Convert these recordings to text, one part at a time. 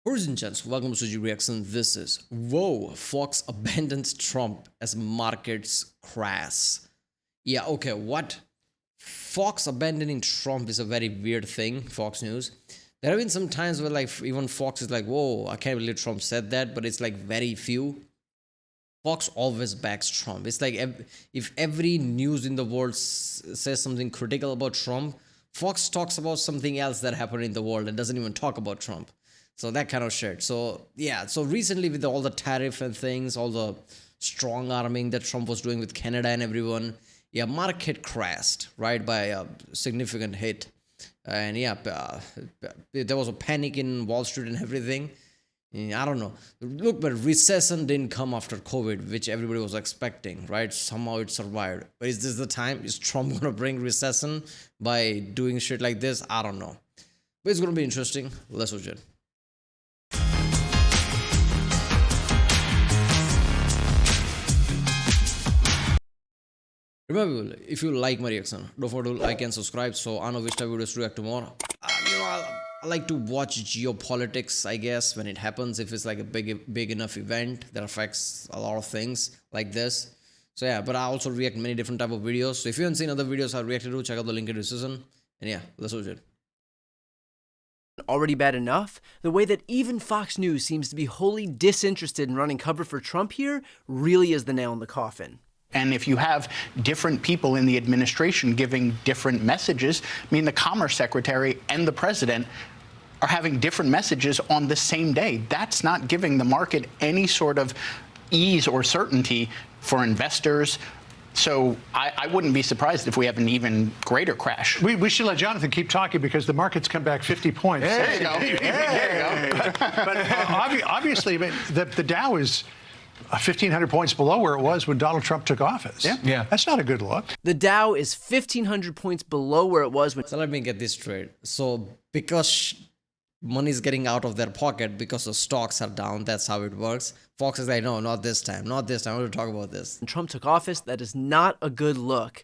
Ladies and gents, welcome to Suji Reaction. This is Whoa, Fox abandons Trump as markets crash. Yeah, okay, what? Fox abandoning Trump is a very weird thing, Fox News. There have been some times where like even Fox is like, whoa, I can't believe Trump said that, but it's like very few. Fox always backs Trump. It's like if every news in the world says something critical about Trump, Fox talks about something else that happened in the world and doesn't even talk about Trump. So that kind of shit. So yeah, so recently with all the tariff and things, all the strong arming that Trump was doing with Canada and everyone, yeah, market crashed, right, by a significant hit. And yeah, there was a panic in Wall Street and everything. I don't know. Look, but recession didn't come after COVID, which everybody was expecting, right? Somehow it survived. But is this the time? Is Trump going to bring recession by doing shit like this? I don't know. But it's going to be interesting. Let's watch it. Remember, if you like my reaction, don't forget to like and subscribe so I know which type of videos to react to more. I like to watch geopolitics, I guess, when it happens, if it's like a big enough event that affects a lot of things like this. So yeah, but I also react many different type of videos. So if you haven't seen other videos I reacted to, check out the link in the description. And yeah, let's watch it. Already bad enough, the way that even Fox News seems to be wholly disinterested in running cover for Trump here really is the nail in the coffin. And if you have different people in the administration giving different messages, I mean, the Commerce Secretary and the President are having different messages on the same day. That's not giving the market any sort of ease or certainty for investors. So I wouldn't be surprised if we have an even greater crash. We should let Jonathan keep talking because the market's come back 50 points. There you go. There you go. But obviously, the Dow is 1,500 points below where it was when Donald Trump took office. Yeah. That's not a good look. The Dow is 1,500 points below where it was when... So let me get this straight. So because money is getting out of their pocket because the stocks are down, that's how it works. Fox is like, no, not this time. Not this time. I want to talk about this. When Trump took office, that is not a good look.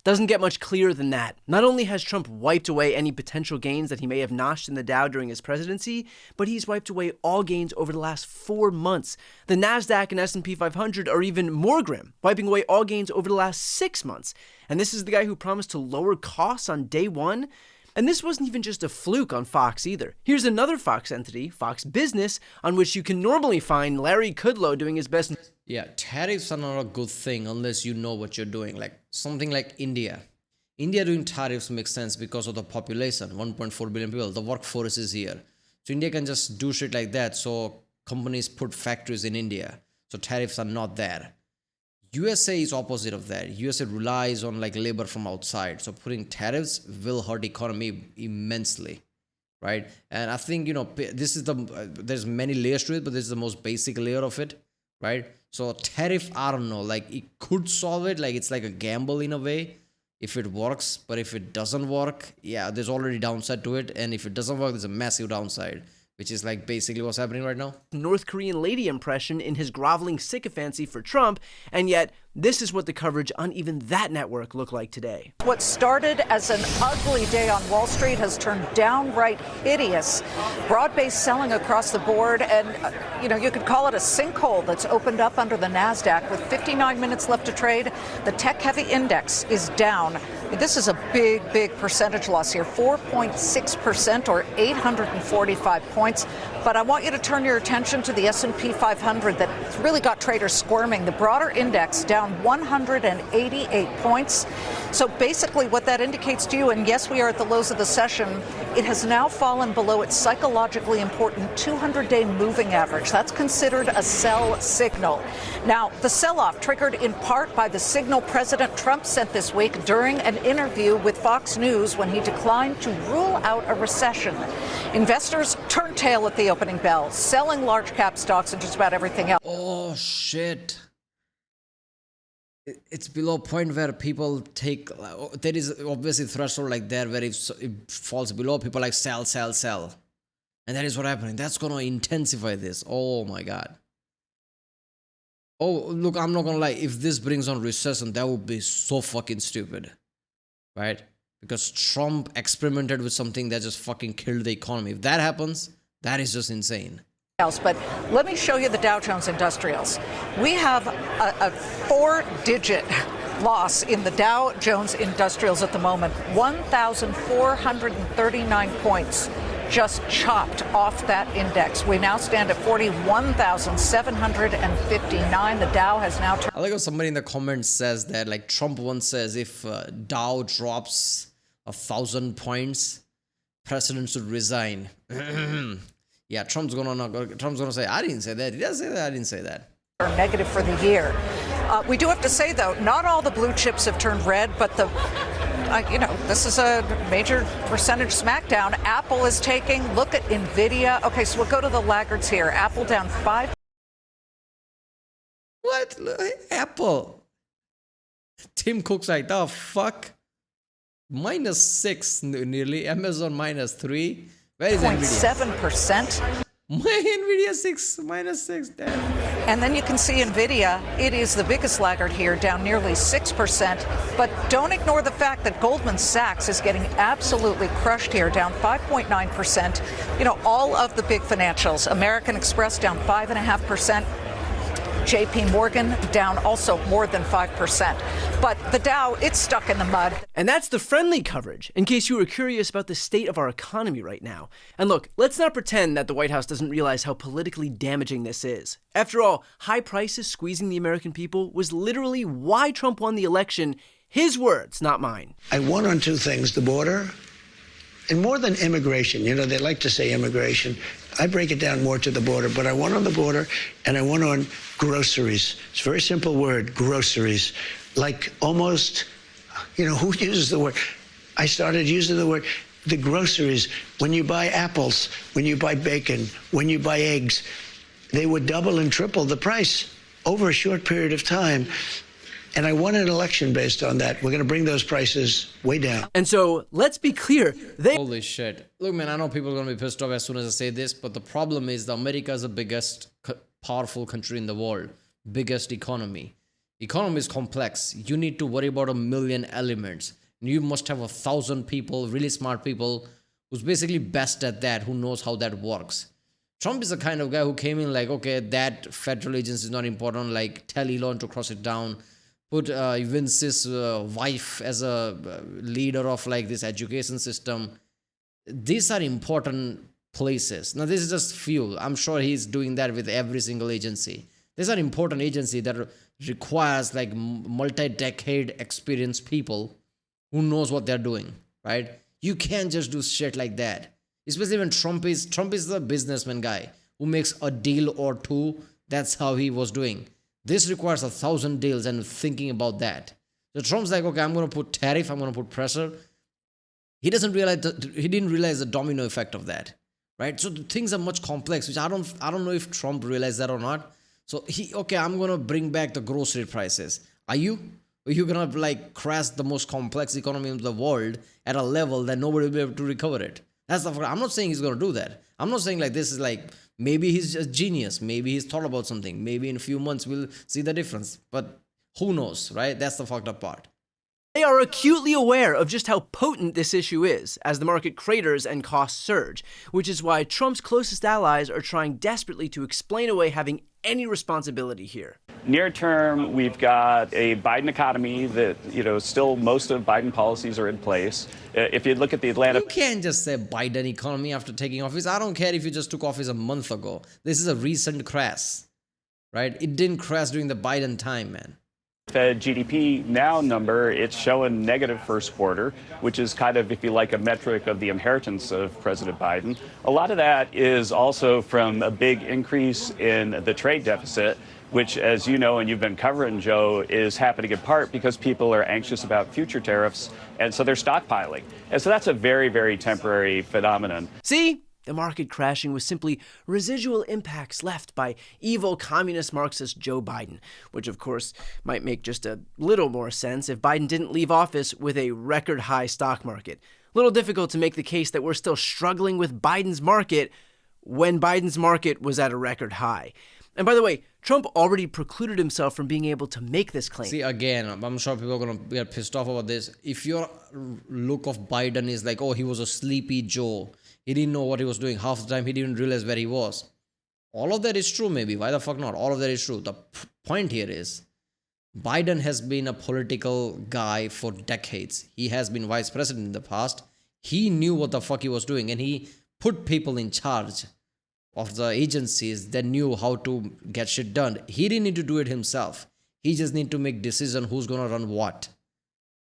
Doesn't get much clearer than that. Not only has Trump wiped away any potential gains that he may have notched in the Dow during his presidency, but he's wiped away all gains over the last 4 months. The NASDAQ and S&P 500 are even more grim, wiping away all gains over the last 6 months. And this is the guy who promised to lower costs on day one. And this wasn't even just a fluke on Fox either. Here's another Fox entity, Fox Business, on which you can normally find Larry Kudlow doing his best. Yeah, tariffs are not a good thing unless you know what you're doing. Like something like India. India doing tariffs makes sense because of the population, 1.4 billion people. The workforce is here. So India can just do shit like that. So companies put factories in India. So tariffs are not there. USA is opposite of that. USA relies on like labor from outside. So putting tariffs will hurt economy immensely, right? And I think, this is there's many layers to it, but this is the most basic layer of it, right? So tariff, I don't know, like it could solve it. Like it's like a gamble in a way if it works, but if it doesn't work, yeah, there's already downside to it. And if it doesn't work, there's a massive downside, which is like basically what's happening right now. North Korean lady impression in his groveling sycophancy for Trump, and yet this is what the coverage on even that network looked like today. What started as an ugly day on Wall Street has turned downright hideous. Broad-based selling across the board, and you could call it a sinkhole that's opened up under the NASDAQ. With 59 minutes left to trade, the tech-heavy index is down. This is a big percentage loss here, 4.6% or 845 points. But I want you to turn your attention to the S&P 500 that really got traders squirming. The broader index down 188 points. So basically what that indicates to you, and yes, we are at the lows of the session, it has now fallen below its psychologically important 200-day moving average. That's considered a sell signal. Now, the sell-off triggered in part by the signal President Trump sent this week during an interview with Fox News when he declined to rule out a recession. Investors turned tail at the opening bell, selling large cap stocks and just about everything else. Oh, shit. It's below a point where people take, there is obviously threshold like there where if it falls below, people like sell. And that is what happening. That's going to intensify this. Oh my God. Oh, look, I'm not going to lie. If this brings on recession, that would be so fucking stupid. Right? Because Trump experimented with something that just fucking killed the economy. If that happens, That is just insane. else, but let me show you the Dow Jones Industrials. We have a four-digit loss in the Dow Jones Industrials at the moment, 1,439 points just chopped off that index. We now stand at 41,759. The Dow has now turned. I like how somebody in the comments says that, like Trump once says, if Dow drops 1,000 points, president should resign. Yeah, Trump's gonna say, I didn't say that. He doesn't say that. I didn't say that. Negative for the year. We do have to say, though, not all the blue chips have turned red, but this is a major percentage smackdown. Apple is taking. Look at Nvidia. Okay, so we'll go to the laggards here. Apple down 5. What? Apple. Tim Cook's like, the fuck? -6 nearly. Amazon -3. Where is Nvidia? 0.7%. My Nvidia -6. Damn. And then you can see Nvidia, it is the biggest laggard here, down nearly 6%. But don't ignore the fact that Goldman Sachs is getting absolutely crushed here, down 5.9%. All of the big financials, American Express down 5.5%. JP Morgan down also more than 5%. But the Dow, it's stuck in the mud. And that's the friendly coverage, in case you were curious about the state of our economy right now. And look, let's not pretend that the White House doesn't realize how politically damaging this is. After all, high prices squeezing the American people was literally why Trump won the election. His words, not mine. I won on two things, the border, and more than immigration. They like to say immigration. I break it down more to the border, but I won on the border, and I won on groceries. It's a very simple word, groceries. Like almost, who uses the word? I started using the word, the groceries. When you buy apples, when you buy bacon, when you buy eggs, they would double and triple the price over a short period of time. And I won an election based on that. We're going to bring those prices way down. And so, let's be clear, Holy shit. Look, man, I know people are going to be pissed off as soon as I say this, but the problem is that America is the biggest powerful country in the world, biggest economy. Economy is complex. You need to worry about 1 million elements. You must have 1,000 people, really smart people, who's basically best at that, who knows how that works. Trump is the kind of guy who came in like, okay, that federal agency is not important, like tell Elon to cross it down. Put Vince's wife as a leader of like this education system. These are important places. Now, this is just few. I'm sure he's doing that with every single agency. These are important agency that requires like multi-decade experienced people who knows what they're doing, right? You can't just do shit like that. Especially when Trump is the businessman guy who makes a deal or two. That's how he was doing. This requires 1,000 deals and thinking about that. So Trump's like, okay, I'm going to put tariff, I'm going to put pressure. He didn't realize the domino effect of that, right? So things are much complex, which I don't know if Trump realized that or not. So I'm going to bring back the grocery prices. Are you? Are you going to like crash the most complex economy in the world at a level that nobody will be able to recover it? I'm not saying he's going to do that. I'm not saying like this is like, maybe he's just genius. Maybe he's thought about something. Maybe in a few months we'll see the difference. But who knows, right? That's the fucked up part. They are acutely aware of just how potent this issue is as the market craters and costs surge, which is why Trump's closest allies are trying desperately to explain away having any responsibility here. Near term, we've got a Biden economy that, still most of Biden policies are in place. If you look at the Atlanta... You can't just say Biden economy after taking office. I don't care if you just took office a month ago. This is a recent crash, right? It didn't crash during the Biden time, man. Fed GDP now number, it's showing negative first quarter, which is kind of, if you like, a metric of the inheritance of President Biden. A lot of that is also from a big increase in the trade deficit, which, as you know and you've been covering, Joe, is happening in part because people are anxious about future tariffs, and so they're stockpiling. And so that's a very, very temporary phenomenon. See? The market crashing was simply residual impacts left by evil communist Marxist Joe Biden, which of course might make just a little more sense if Biden didn't leave office with a record high stock market. Little difficult to make the case that we're still struggling with Biden's market when Biden's market was at a record high. And by the way, Trump already precluded himself from being able to make this claim. See, again, I'm sure people are going to get pissed off about this. If your look of Biden is like, oh, he was a sleepy Joe, He didn't know what he was doing. Half the time, he didn't realize where he was. All of that is true, maybe. Why the fuck not? All of that is true. The point here is Biden has been a political guy for decades. He has been vice president in the past. He knew what the fuck he was doing, and he put people in charge of the agencies that knew how to get shit done. He didn't need to do it himself. He just need to make decision who's gonna run what,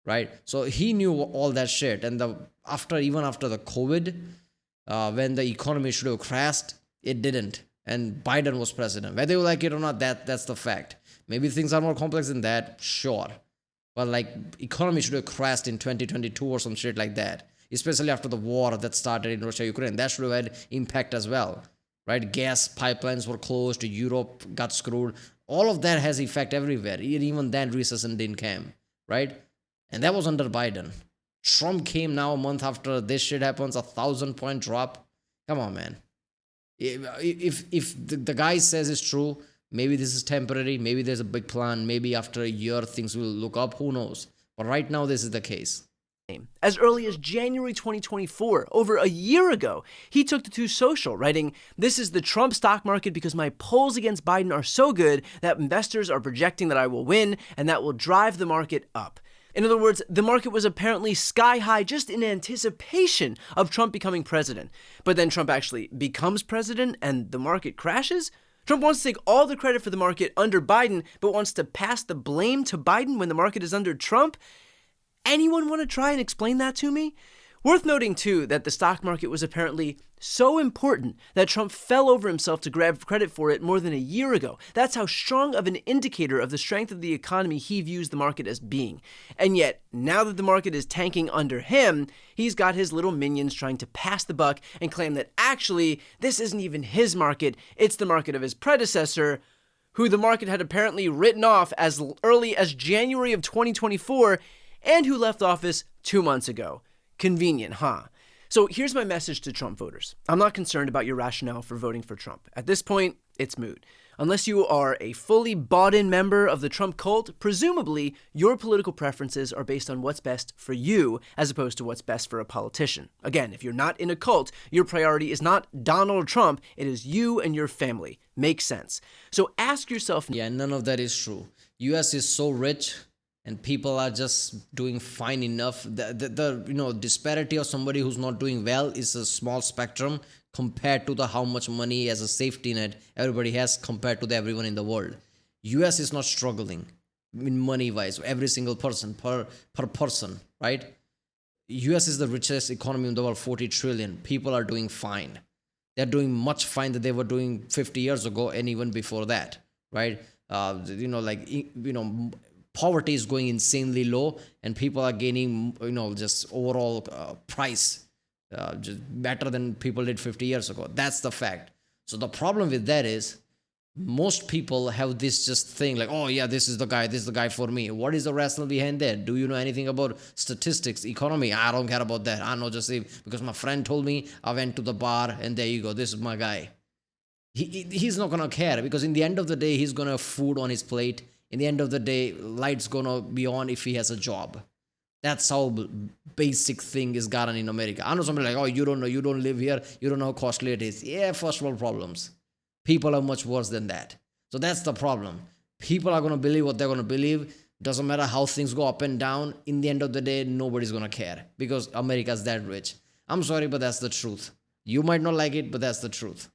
right? So he knew all that shit. And even after the COVID, when the economy should have crashed, it didn't. And Biden was president. Whether you like it or not, that's the fact. Maybe things are more complex than that, sure. But like economy should have crashed in 2022 or some shit like that. Especially after the war that started in Russia, Ukraine. That should have had impact as well. Right? Gas pipelines were closed, Europe got screwed. All of that has effect everywhere. Even then recession didn't come. Right? And that was under Biden. Trump came now a month after this shit happens, 1,000-point drop. Come on, man. If the guy says it's true, maybe this is temporary, maybe there's a big plan, maybe after a year things will look up, who knows? But right now this is the case. As early as January 2024, over a year ago, he took to social, writing, "This is the Trump stock market because my polls against Biden are so good that investors are projecting that I will win, and that will drive the market up." In other words, the market was apparently sky high just in anticipation of Trump becoming president. But then Trump actually becomes president and the market crashes? Trump wants to take all the credit for the market under Biden, but wants to pass the blame to Biden when the market is under Trump? Anyone want to try and explain that to me? Worth noting, too, that the stock market was apparently so important that Trump fell over himself to grab credit for it more than a year ago. That's how strong of an indicator of the strength of the economy he views the market as being. And yet, now that the market is tanking under him, he's got his little minions trying to pass the buck and claim that actually, this isn't even his market, it's the market of his predecessor, who the market had apparently written off as early as January of 2024, and who left office 2 months ago. Convenient, huh? So here's my message to Trump voters. I'm not concerned about your rationale for voting for Trump. At this point, it's moot. Unless you are a fully bought-in member of the Trump cult, presumably your political preferences are based on what's best for you as opposed to what's best for a politician. Again, if you're not in a cult, your priority is not Donald Trump, it is you and your family. Makes sense. So ask yourself... Yeah, none of that is true. US is so rich and people are just doing fine enough. The disparity of somebody who's not doing well is a small spectrum compared to the how much money as a safety net everybody has compared to everyone in the world. US is not struggling in money wise. Every single person per person, right? US is the richest economy in the world, 40 trillion. People are doing fine. They're doing much fine that they were doing 50 years ago and even before that, right? Poverty is going insanely low and people are gaining, just overall price just better than people did 50 years ago. That's the fact. So the problem with that is most people have this just thing like, oh yeah, this is the guy for me. What is the rationale behind that? Do you know anything about statistics, economy? I don't care about that. I know just because my friend told me, I went to the bar and there you go. This is my guy. He's not going to care because in the end of the day, he's going to have food on his plate. In the end of the day, light's gonna be on if he has a job. That's how basic thing is gotten in America. I know somebody like, oh, you don't know, you don't live here, you don't know how costly it is. Yeah, first world problems. People are much worse than that. So that's the problem. People are gonna believe what they're gonna believe. Doesn't matter how things go up and down. In the end of the day, nobody's gonna care because America's that rich. I'm sorry, but that's the truth. You might not like it, but that's the truth.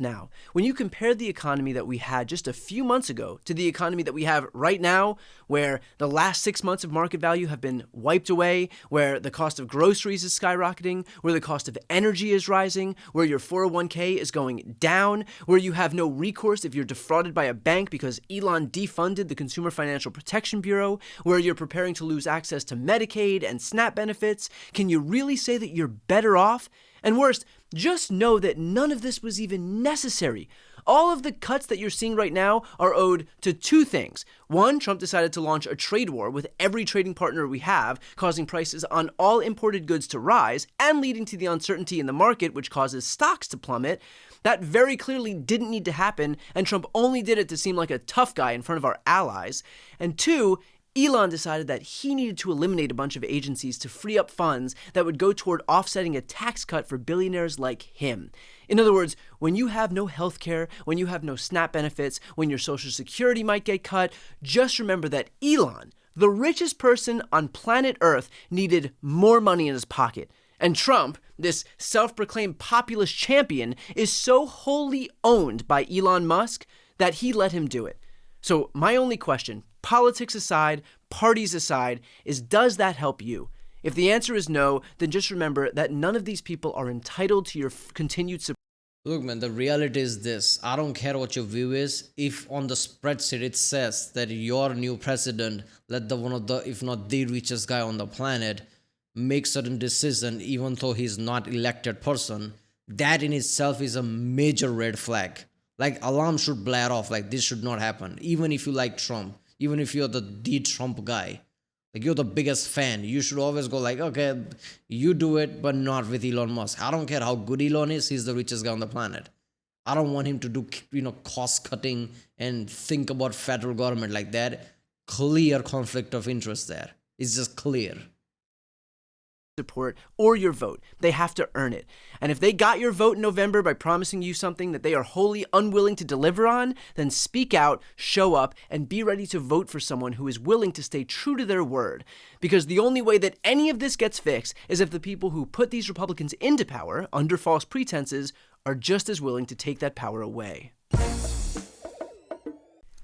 Now, when you compare the economy that we had just a few months ago to the economy that we have right now, where the last 6 months of market value have been wiped away, where the cost of groceries is skyrocketing, where the cost of energy is rising, where your 401k is going down, where you have no recourse if you're defrauded by a bank because Elon defunded the Consumer Financial Protection Bureau, where you're preparing to lose access to Medicaid and SNAP benefits, can you really say that you're better off? And worst, just know that none of this was even necessary. All of the cuts that you're seeing right now are owed to two things. One, Trump decided to launch a trade war with every trading partner we have, causing prices on all imported goods to rise and leading to the uncertainty in the market, which causes stocks to plummet. That very clearly didn't need to happen, and Trump only did it to seem like a tough guy in front of our allies. And two, Elon decided that he needed to eliminate a bunch of agencies to free up funds that would go toward offsetting a tax cut for billionaires like him. In other words, when you have no health care, when you have no SNAP benefits, when your Social Security might get cut, just remember that Elon, the richest person on planet Earth, needed more money in his pocket. And Trump, this self-proclaimed populist champion, is so wholly owned by Elon Musk that he let him do it. So my only question, politics aside, parties aside, is does that help you? If the answer is no, then just remember that none of these people are entitled to your continued support. Look, man, the reality is this. I don't care what your view is. If on the spreadsheet it says that your new president let the one of the, if not the richest guy on the planet, make certain decision, even though he's not elected person, that in itself is a major red flag. Like, alarm should blare off. Like, this should not happen. Even if you like Trump, even if you're the Trump guy, like you're the biggest fan, you should always go like, okay, you do it, but not with Elon Musk. I don't care how good Elon is. He's the richest guy on the planet. I don't want him to do, cost cutting and think about federal government like that. Clear conflict of interest there. It's just clear. Support or your vote. They have to earn it. And if they got your vote in November by promising you something that they are wholly unwilling to deliver on, then speak out, show up, and be ready to vote for someone who is willing to stay true to their word. Because the only way that any of this gets fixed is if the people who put these Republicans into power under false pretenses are just as willing to take that power away.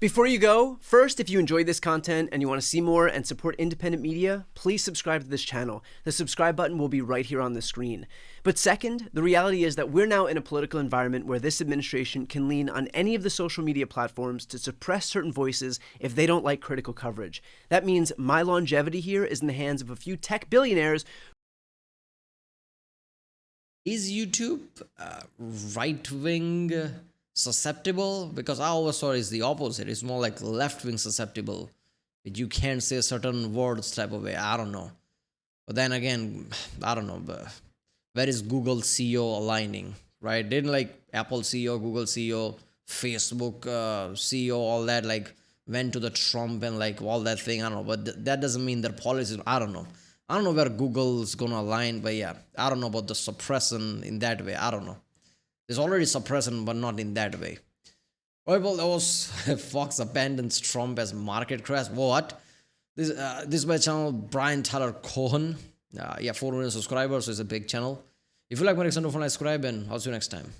Before you go, first, if you enjoyed this content and you want to see more and support independent media, please subscribe to this channel. The subscribe button will be right here on the screen. But second, the reality is that we're now in a political environment where this administration can lean on any of the social media platforms to suppress certain voices if they don't like critical coverage. That means my longevity here is in the hands of a few tech billionaires. Is YouTube right-wing susceptible? Because I always thought it's the opposite. It's more like left-wing susceptible. You can't say certain words type of way. I don't know. But then again, I don't know. But where is Google CEO aligning, right? Didn't like Apple CEO, Google CEO, Facebook CEO, all that like went to the Trump and like all that thing. I don't know. But that doesn't mean their policies. I don't know. I don't know where Google's gonna align. But yeah, I don't know about the suppression in that way. I don't know. There's already suppression, but not in that way. Alright, well, that was Fox abandons Trump as market crash. What? This is my channel, Brian Tyler Cohen. 4 million subscribers, so it's a big channel. If you like my content, don't forget to subscribe, and I'll see you next time.